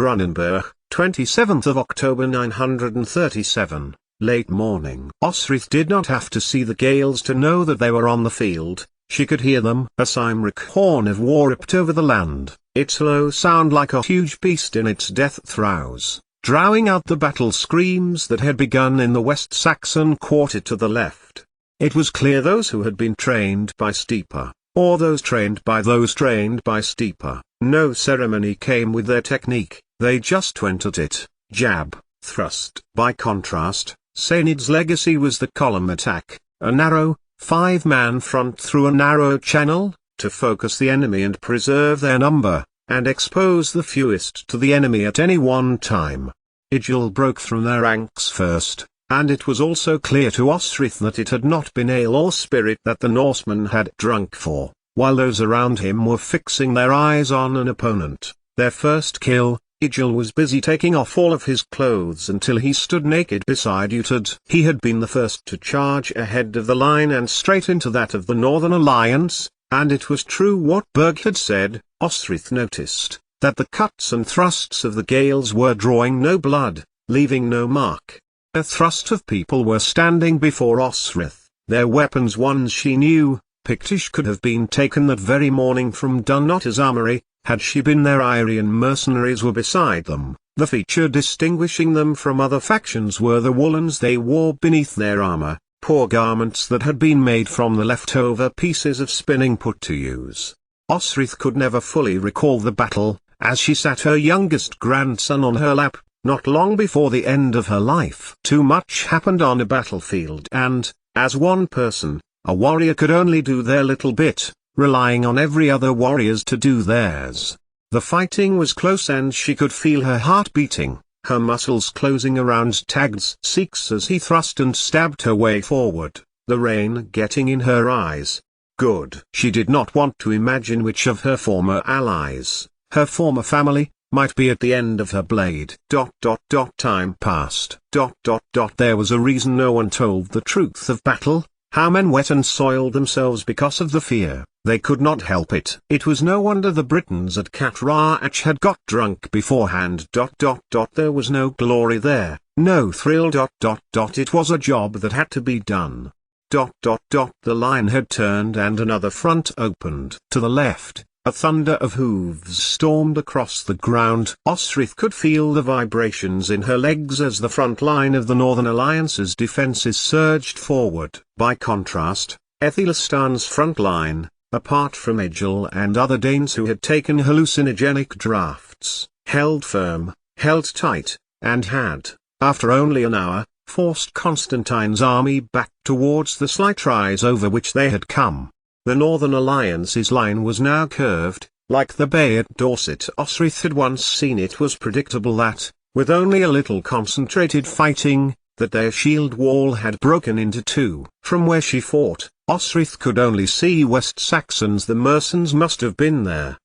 Brunenburg, 27th of October 937, late morning. Osrith did not have to see the Gales to know that they were on the field. She could hear them. A Cymric horn of war ripped over the land, its low sound like a huge beast in its death throes, drowning out the battle screams that had begun in the West Saxon quarter to the left. It was clear those who had been trained by Steeper, or those trained by Steeper, no ceremony came with their technique, they just went at it, jab, thrust. By contrast, Sainid's legacy was the column attack, a narrow, 5-man front through a narrow channel, to focus the enemy and preserve their number, and expose the fewest to the enemy at any one time. Igil broke from their ranks first, and it was also clear to Osrith that it had not been ale or spirit that the Norseman had drunk for, while those around him were fixing their eyes on an opponent. Their first kill, Igil was busy taking off all of his clothes until he stood naked beside Utad. He had been the first to charge ahead of the line and straight into that of the Northern Alliance, and it was true what Berg had said. Osrith noticed that the cuts and thrusts of the Gales were drawing no blood, leaving no mark. A thrust of people were standing before Osrith, their weapons ones she knew. Pictish could have been taken that very morning from Dunotter's armory, had she been there. Irian mercenaries were beside them. The feature distinguishing them from other factions were the woolens they wore beneath their armor, poor garments that had been made from the leftover pieces of spinning put to use. Osrith could never fully recall the battle, as she sat her youngest grandson on her lap, not long before the end of her life. Too much happened on a battlefield, and, as one person, a warrior could only do their little bit, relying on every other warriors to do theirs. The fighting was close and she could feel her heart beating, her muscles closing around Tag's cheeks as he thrust and stabbed her way forward, the rain getting in her eyes. Good. She did not want to imagine which of her former allies, her former family, might be at the end of her blade. Time passed. There was a reason no one told the truth of battle. How men wet and soiled themselves because of the fear. They could not help it. It was no wonder the Britons at Catrach had got drunk beforehand. There was no glory there, no thrill. It was a job that had to be done. The line had turned and another front opened. To the left, a thunder of hooves stormed across the ground. Osrith could feel the vibrations in her legs as the front line of the Northern Alliance's defences surged forward. By contrast, Aethelstan's front line, apart from Egil and other Danes who had taken hallucinogenic drafts, held firm, held tight, and had, after only an hour, forced Constantine's army back towards the slight rise over which they had come. The Northern Alliance's line was now curved, like the bay at Dorset. Osrith had once seen. It was predictable that, with only a little concentrated fighting, that their shield wall had broken into two. From where she fought, Osrith could only see West Saxons. The mercenaries must have been there.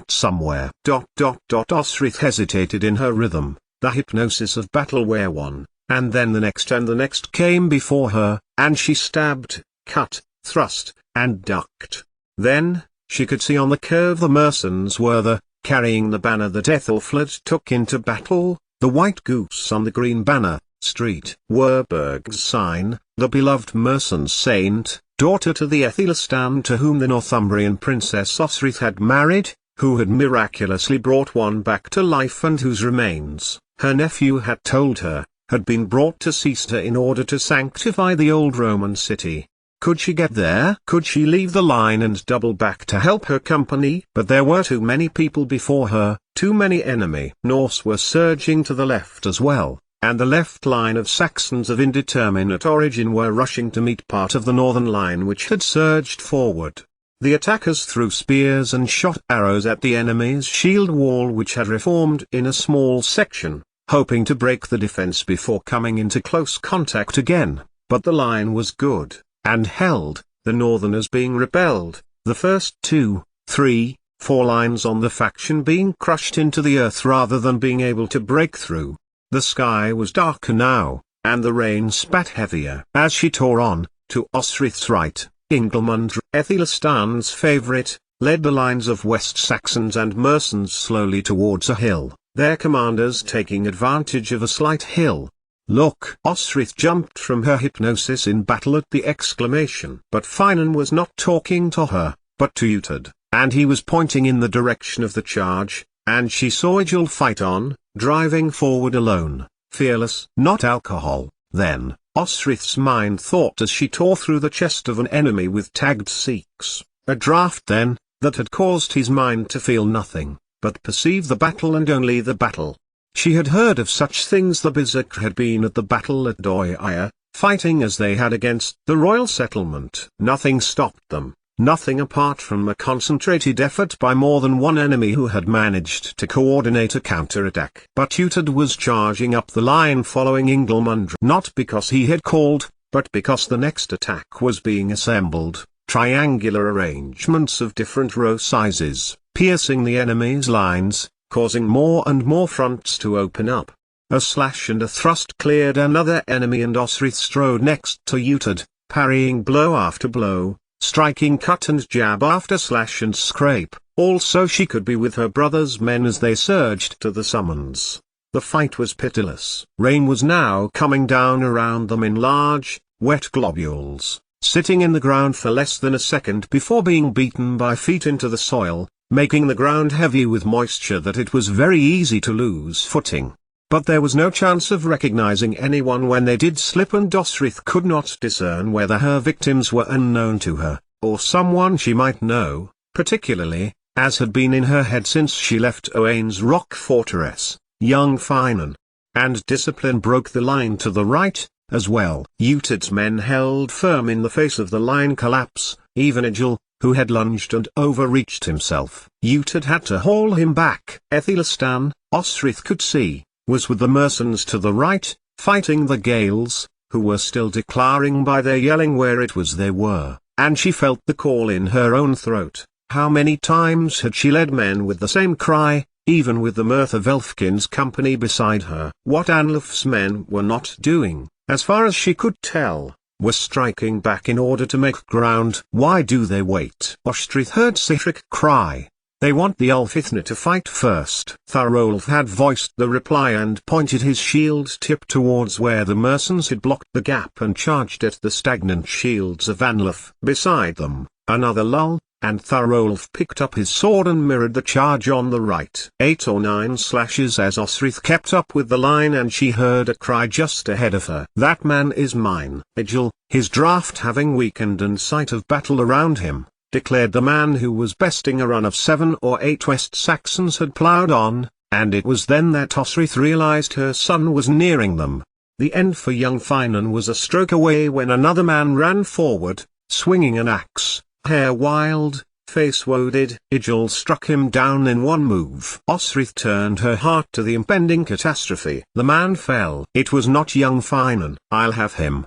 Somewhere. Osrith hesitated in her rhythm. The hypnosis of battle where one, and then the next came before her, and she stabbed, cut, thrust, and ducked. Then, she could see on the curve the mercenaries were there, carrying the banner that Ethelfled took into battle, the white goose on the green banner, Street Werburgh's sign, the beloved mercenary saint, daughter to the Aethelstan to whom the Northumbrian princess Osrith had married, who had miraculously brought one back to life and whose remains, her nephew had told her, had been brought to Caesar in order to sanctify the old Roman city. Could she get there? Could she leave the line and double back to help her company? But there were too many people before her, too many enemy. Norse were surging to the left as well, and the left line of Saxons of indeterminate origin were rushing to meet part of the northern line which had surged forward. The attackers threw spears and shot arrows at the enemy's shield wall which had reformed in a small section, hoping to break the defense before coming into close contact again, but the line was good, and held, the northerners being repelled, the first 2, 3, 4 lines on the faction being crushed into the earth rather than being able to break through. The sky was darker now, and the rain spat heavier. As she tore on, to Osrith's right, Ingilmund, Ethelstan's favourite, led the lines of West Saxons and mercenaries slowly towards a hill. their commanders taking advantage of a slight hill. "Look!" Osrith jumped from her hypnosis in battle at the exclamation. But Finan was not talking to her, but to Uhtred, and he was pointing in the direction of the charge, and she saw Ijil fight on, driving forward alone, fearless. Not alcohol, then, Osrith's mind thought as she tore through the chest of an enemy with tagged Sikhs. A draught then, that had caused his mind to feel nothing, but perceive the battle and only the battle. She had heard of such things. The Berserk had been at the battle at Doya, fighting as they had against the royal settlement. Nothing stopped them, nothing apart from a concentrated effort by more than one enemy who had managed to coordinate a counterattack. But Uhtred was charging up the line following Ingilmundr, not because he had called, but because the next attack was being assembled, triangular arrangements of different row sizes, piercing the enemy's lines, causing more and more fronts to open up. A slash and a thrust cleared another enemy, and Osrith strode next to Uhtred, parrying blow after blow, striking cut and jab after slash and scrape. Also she could be with her brother's men as they surged to the summons. The fight was pitiless. Rain was now coming down around them in large, wet globules, sitting in the ground for less than a second before being beaten by feet into the soil, making the ground heavy with moisture that it was very easy to lose footing. But there was no chance of recognizing anyone when they did slip, and Osrith could not discern whether her victims were unknown to her, or someone she might know, particularly, as had been in her head since she left Owain's rock fortress, young Finan. And discipline broke the line to the right, as well. Uhtred's men held firm in the face of the line collapse. Even Ijil, who had lunged and overreached himself, Uhtred had to haul him back. Aethelstan, Osrith could see, was with the mercenaries to the right, fighting the Gales, who were still declaring by their yelling where it was they were, and she felt the call in her own throat. How many times had she led men with the same cry, even with the mirth of Elfkin's company beside her? What Anluf's men were not doing, as far as she could tell, was striking back in order to make ground. Why do they wait? Osrith heard Sihrik cry. They want the Ulfithna to fight first. Thorolf had voiced the reply and pointed his shield tip towards where the mercenaries had blocked the gap and charged at the stagnant shields of Anluf. Beside them, another lull, and Thorolf picked up his sword and mirrored the charge on the right. 8 or 9 slashes as Osrith kept up with the line, and she heard a cry just ahead of her. "That man is mine." Ijil, his draught having weakened and sight of battle around him, declared the man who was besting a run of 7 or 8 West Saxons had ploughed on, and it was then that Osrith realized her son was nearing them. The end for young Finan was a stroke away when another man ran forward, swinging an axe, hair wild, face wounded. Ijil struck him down in one move. Osrith turned her heart to the impending catastrophe. The man fell. It was not young Finan. "I'll have him,"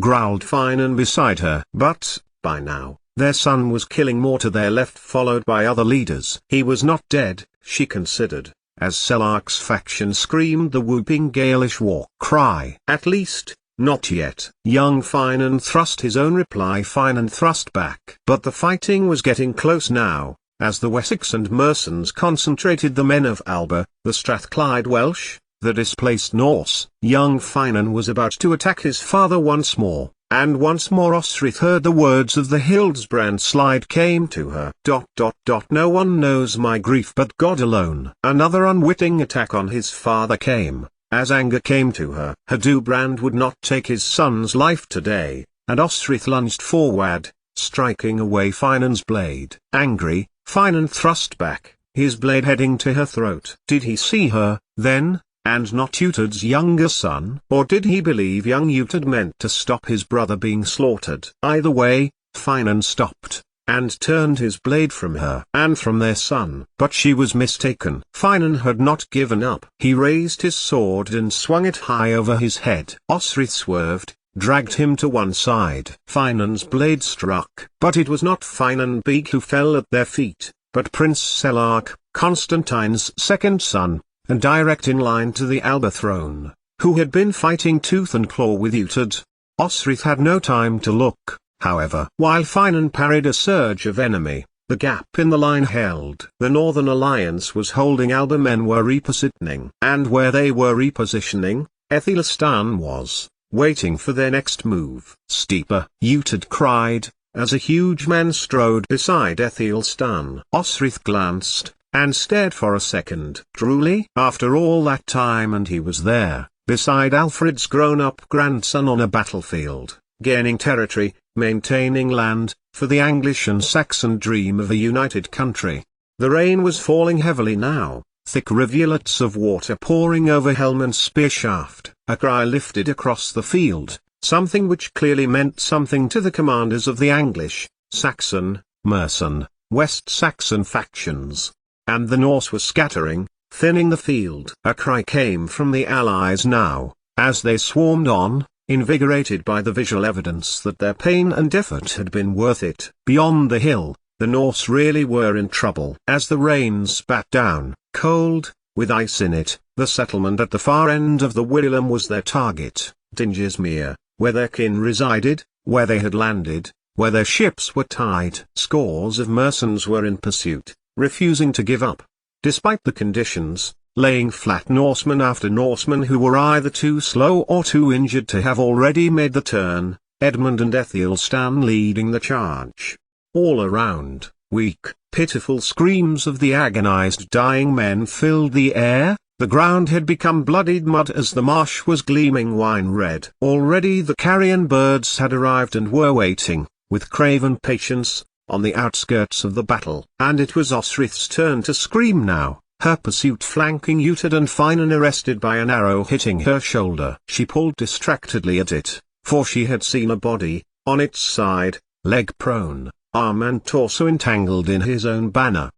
growled Finan beside her. But, by now, their son was killing more to their left, followed by other leaders. He was not dead, she considered, as Selark's faction screamed the whooping Gaelish war cry. At least, not yet. Young Finan thrust his own reply. Finan thrust back. But the fighting was getting close now, as the Wessex and mercenaries concentrated the men of Alba, the Strathclyde Welsh, the displaced Norse. Young Finan was about to attack his father once more. And once more Osrith heard the words of the Hildebrand slide came to her. ... No one knows my grief but God alone. Another unwitting attack on his father came, as anger came to her. Hildebrand would not take his son's life today, and Osrith lunged forward, striking away Finan's blade. Angry, Finan thrust back, his blade heading to her throat. Did he see her, then? And not Uhtred's younger son? Or did he believe young Uhtred meant to stop his brother being slaughtered? Either way, Finan stopped, and turned his blade from her and from their son. But she was mistaken. Finan had not given up. He raised his sword and swung it high over his head. Osrith swerved, dragged him to one side. Finan's blade struck. But it was not Finan Beeg who fell at their feet, but Prince Selark, Constantine's second son, and direct in line to the Alba throne, who had been fighting tooth and claw with Uhtred. Osrith had no time to look, however. While Finan parried a surge of enemy, The gap in the line held. The Northern Alliance was holding. Alba men were repositioning. And where they were repositioning, Aethelstan was, waiting for their next move. "Steeper!" Uhtred cried, as a huge man strode beside Aethelstan. Osrith glanced, and stared for a second. Truly, after all that time, and he was there, beside Alfred's grown-up grandson on a battlefield, gaining territory, maintaining land, for the Anglish and Saxon dream of a united country. The rain was falling heavily now, thick rivulets of water pouring over helm and spear shaft. A cry lifted across the field, something which clearly meant something to the commanders of the Anglish, Saxon, Mercian, West Saxon factions. And the Norse were scattering, thinning the field. A cry came from the Allies now, as they swarmed on, invigorated by the visual evidence that their pain and effort had been worth it. Beyond the hill, the Norse really were in trouble. As the rain spat down, cold, with ice in it, the settlement at the far end of the Wirelem was their target, Dingismere, where their kin resided, where they had landed, where their ships were tied. Scores of Mercians were in pursuit, refusing to give up. Despite the conditions, laying flat Norsemen after Norsemen who were either too slow or too injured to have already made the turn, Edmund and Aethelstan leading the charge. All around, weak, pitiful screams of the agonized dying men filled the air. The ground had become bloodied mud as the marsh was gleaming wine red. Already the carrion birds had arrived and were waiting, with craven patience, on the outskirts of the battle. And it was Osrith's turn to scream now, her pursuit flanking Uhtred and Finan arrested by an arrow hitting her shoulder. She pulled distractedly at it, for she had seen a body, on its side, leg prone, arm and torso entangled in his own banner.